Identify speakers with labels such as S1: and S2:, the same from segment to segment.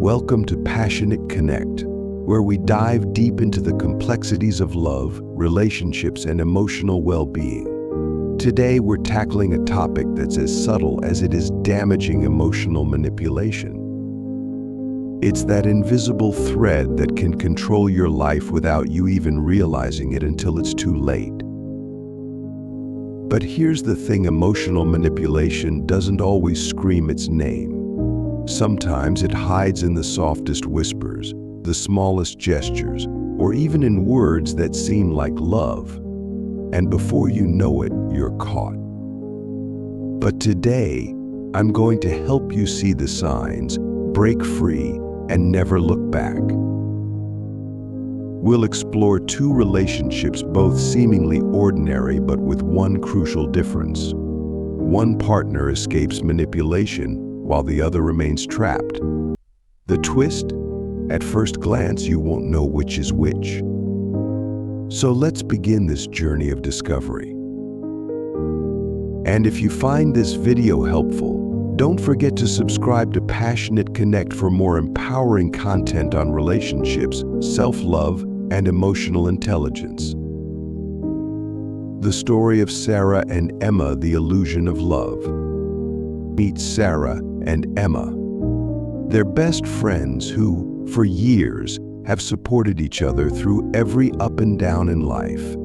S1: Welcome to Passionate Connect, where we dive deep into the complexities of love, relationships, and emotional well-being. Today, we're tackling a topic that's as subtle as it is damaging: emotional manipulation. It's that invisible thread that can control your life without you even realizing it until it's too late. But here's the thing: emotional manipulation doesn't always scream its name. Sometimes it hides in the softest whispers, the smallest gestures, or even in words that seem like love. And before you know it, you're caught. But today, I'm going to help you see the signs, break free, and never look back. We'll explore two relationships, both seemingly ordinary but with one crucial difference. One partner escapes manipulation while the other remains trapped. The twist? At first glance, you won't know which is which. So let's begin this journey of discovery. And if you find this video helpful, don't forget to subscribe to Passionate Connect for more empowering content on relationships, self-love, and emotional intelligence. The story of Sarah and Emma, the illusion of love. Meet Sarah and Emma. They're best friends who, for years, have supported each other through every up and down in life.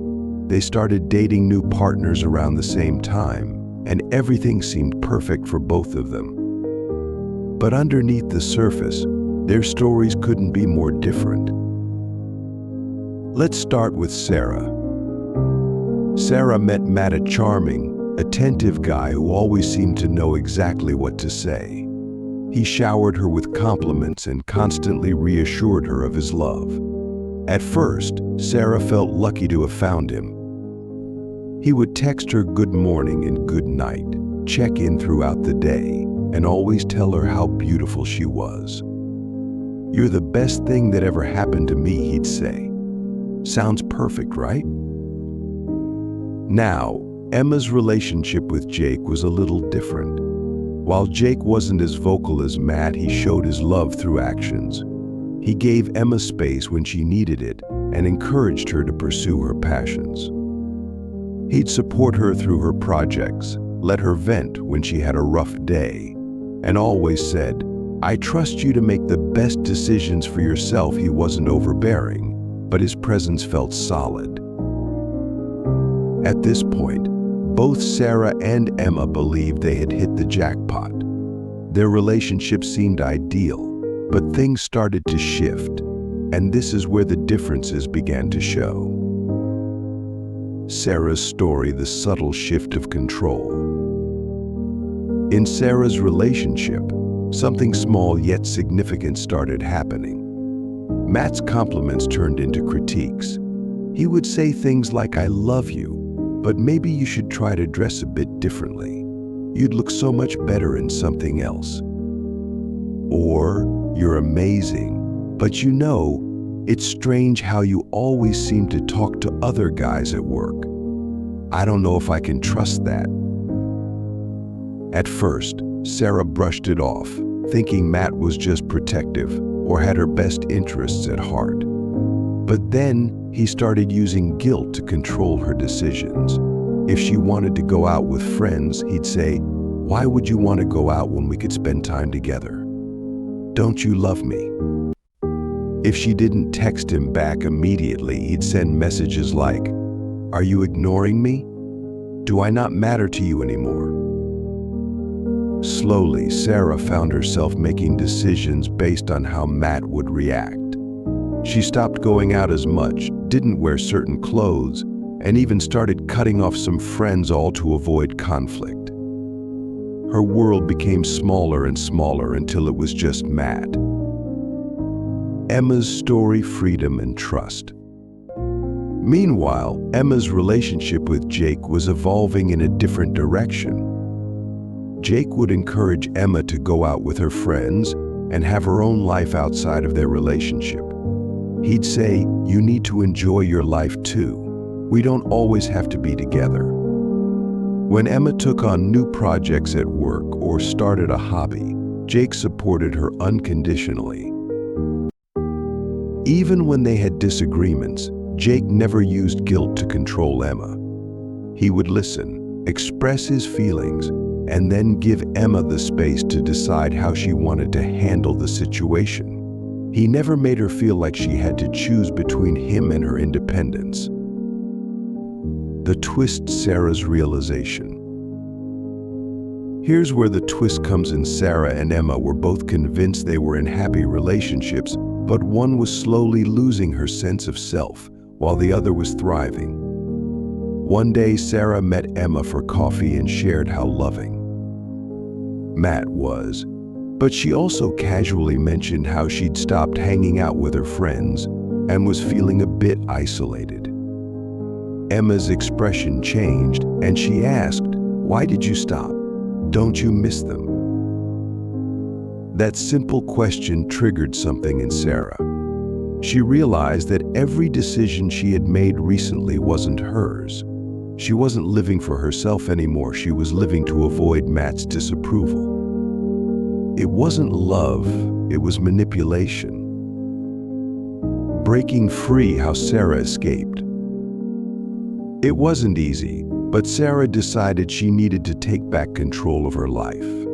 S1: They started dating new partners around the same time, and everything seemed perfect for both of them. But underneath the surface, their stories couldn't be more different. Let's start with Sarah. Sarah met Matt, a charming, attentive guy who always seemed to know exactly what to say. He showered her with compliments and constantly reassured her of his love. At first, Sarah felt lucky to have found him. He would text her good morning and good night, check in throughout the day, and always tell her how beautiful she was. "You're the best thing that ever happened to me," he'd say. Sounds perfect, right? Now, Emma's relationship with Jake was a little different. While Jake wasn't as vocal as Matt, he showed his love through actions. He gave Emma space when she needed it and encouraged her to pursue her passions. He'd support her through her projects, let her vent when she had a rough day, and always said, "I trust you to make the best decisions for yourself." He wasn't overbearing, but his presence felt solid. At this point, both Sarah and Emma believed they had hit the jackpot. Their relationship seemed ideal, but things started to shift, and this is where the differences began to show. Sarah's story: the subtle shift of control. In Sarah's relationship, something small yet significant started happening. Matt's compliments turned into critiques. He would say things like, "I love you, but maybe you should try to dress a bit differently. You'd look so much better in something else." Or, "You're amazing, but you know, it's strange how you always seem to talk to other guys at work. I don't know if I can trust that." At first, Sarah brushed it off, thinking Matt was just protective or had her best interests at heart. But then, he started using guilt to control her decisions. If she wanted to go out with friends, he'd say, "Why would you want to go out when we could spend time together? Don't you love me?" If she didn't text him back immediately, he'd send messages like, "Are you ignoring me? Do I not matter to you anymore?" Slowly, Sarah found herself making decisions based on how Matt would react. She stopped going out as much, didn't wear certain clothes, and even started cutting off some friends, all to avoid conflict. Her world became smaller and smaller until it was just Matt. Emma's story: freedom and trust. Meanwhile, Emma's relationship with Jake was evolving in a different direction. Jake would encourage Emma to go out with her friends and have her own life outside of their relationship. He'd say, "You need to enjoy your life too. We don't always have to be together." When Emma took on new projects at work or started a hobby, Jake supported her unconditionally. Even when they had disagreements, Jake never used guilt to control Emma. He would listen, express his feelings, and then give Emma the space to decide how she wanted to handle the situation. He never made her feel like she had to choose between him and her independence. The twist: Sarah's realization. Here's where the twist comes in. Sarah and Emma were both convinced they were in happy relationships, but one was slowly losing her sense of self, while the other was thriving. One day, Sarah met Emma for coffee and shared how loving Matt was, but she also casually mentioned how she'd stopped hanging out with her friends and was feeling a bit isolated. Emma's expression changed, and she asked, "Why did you stop? Don't you miss them?" That simple question triggered something in Sarah. She realized that every decision she had made recently wasn't hers. She wasn't living for herself anymore. She was living to avoid Matt's disapproval. It wasn't love, it was manipulation. Breaking free: how Sarah escaped. It wasn't easy, but Sarah decided she needed to take back control of her life.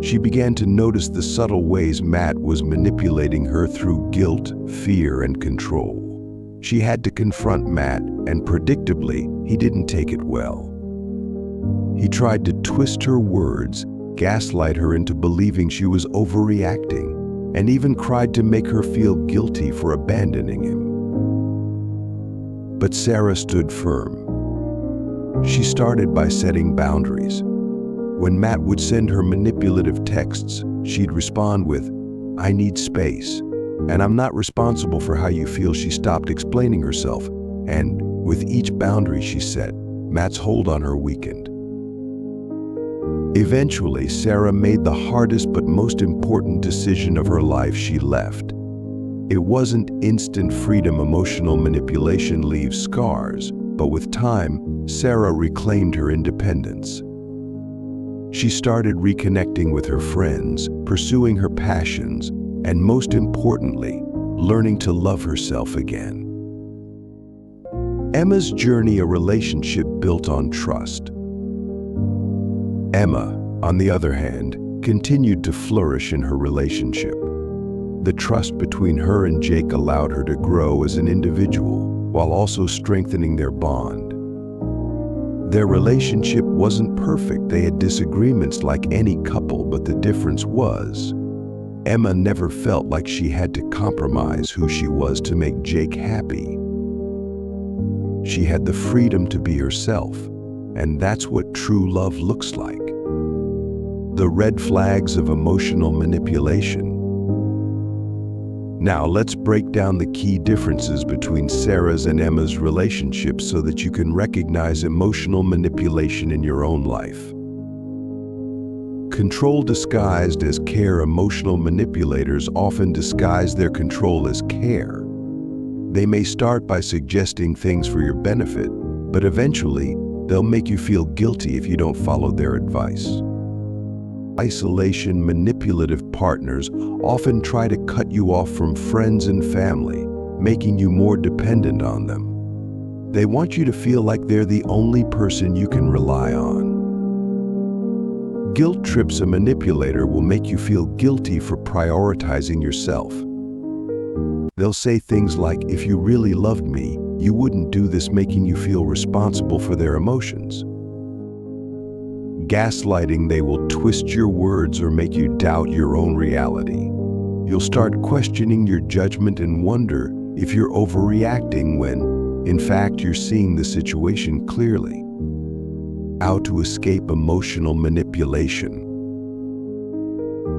S1: She began to notice the subtle ways Matt was manipulating her through guilt, fear, and control. She had to confront Matt, and predictably, he didn't take it well. He tried to twist her words, gaslight her into believing she was overreacting, and even tried to make her feel guilty for abandoning him. But Sarah stood firm. She started by setting boundaries. When Matt would send her manipulative texts, she'd respond with, "I need space, and I'm not responsible for how you feel." She stopped explaining herself, and with each boundary she set, Matt's hold on her weakened. Eventually, Sarah made the hardest but most important decision of her life. She left. It wasn't instant freedom. Emotional manipulation leaves scars, but with time, Sarah reclaimed her independence. She started reconnecting with her friends, pursuing her passions, and most importantly, learning to love herself again. Emma's journey: a relationship built on trust. Emma, on the other hand, continued to flourish in her relationship. The trust between her and Jake allowed her to grow as an individual, while also strengthening their bond. Their relationship wasn't perfect. They had disagreements like any couple, but the difference was, Emma never felt like she had to compromise who she was to make Jake happy. She had the freedom to be herself, and that's what true love looks like. The red flags of emotional manipulation. Now let's break down the key differences between Sarah's and Emma's relationship so that you can recognize emotional manipulation in your own life. Control disguised as care. Emotional manipulators often disguise their control as care. They may start by suggesting things for your benefit, but eventually, they'll make you feel guilty if you don't follow their advice. Isolation. Manipulative partners often try to cut you off from friends and family, making you more dependent on them. They want you to feel like they're the only person you can rely on. Guilt trips. A manipulator will make you feel guilty for prioritizing yourself. They'll say things like, "If you really loved me, you wouldn't do this," making you feel responsible for their emotions. Gaslighting. They will twist your words or make you doubt your own reality. You'll start questioning your judgment and wonder if you're overreacting when, in fact, you're seeing the situation clearly. How to escape emotional manipulation.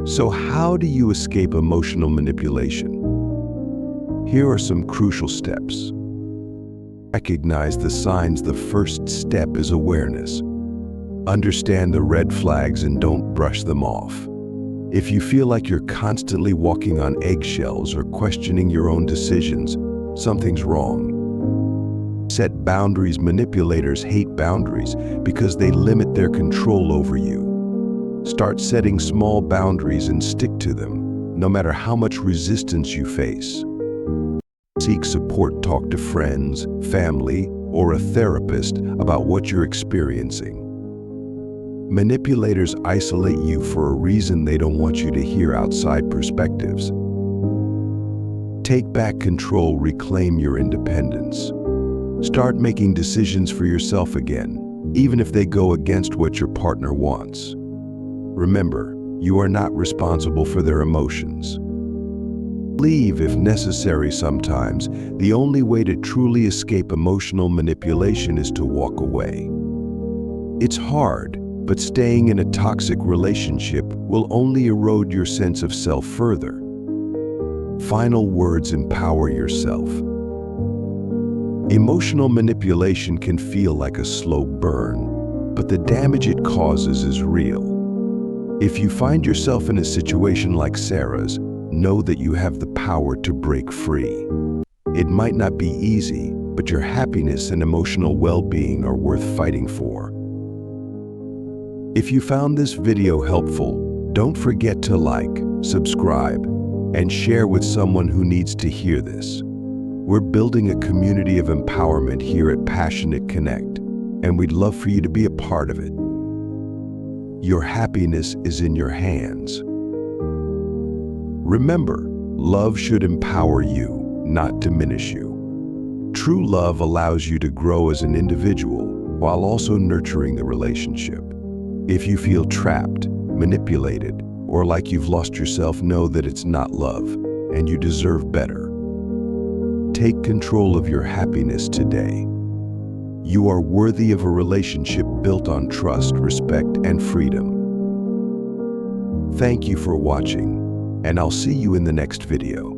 S1: So how do you escape emotional manipulation? Here are some crucial steps. Recognize the signs. The first step is awareness. Understand the red flags and don't brush them off. If you feel like you're constantly walking on eggshells or questioning your own decisions, something's wrong. Set boundaries. Manipulators hate boundaries because they limit their control over you. Start setting small boundaries and stick to them, no matter how much resistance you face. Seek support, talk to friends, family, or a therapist about what you're experiencing. Manipulators isolate you for a reason. They don't want you to hear outside perspectives. Take back control, reclaim your independence. Start making decisions for yourself again, even if they go against what your partner wants. Remember, you are not responsible for their emotions. Leave if necessary. Sometimes, the only way to truly escape emotional manipulation is to walk away. It's hard, but staying in a toxic relationship will only erode your sense of self further. Final words: empower yourself. Emotional manipulation can feel like a slow burn, but the damage it causes is real. If you find yourself in a situation like Sarah's, know that you have the power to break free. It might not be easy, but your happiness and emotional well-being are worth fighting for. If you found this video helpful, don't forget to like, subscribe, and share with someone who needs to hear this. We're building a community of empowerment here at Passionate Connect, and we'd love for you to be a part of it. Your happiness is in your hands. Remember, love should empower you, not diminish you. True love allows you to grow as an individual while also nurturing the relationship. If you feel trapped, manipulated, or like you've lost yourself, know that it's not love, and you deserve better. Take control of your happiness today. You are worthy of a relationship built on trust, respect, and freedom. Thank you for watching, and I'll see you in the next video.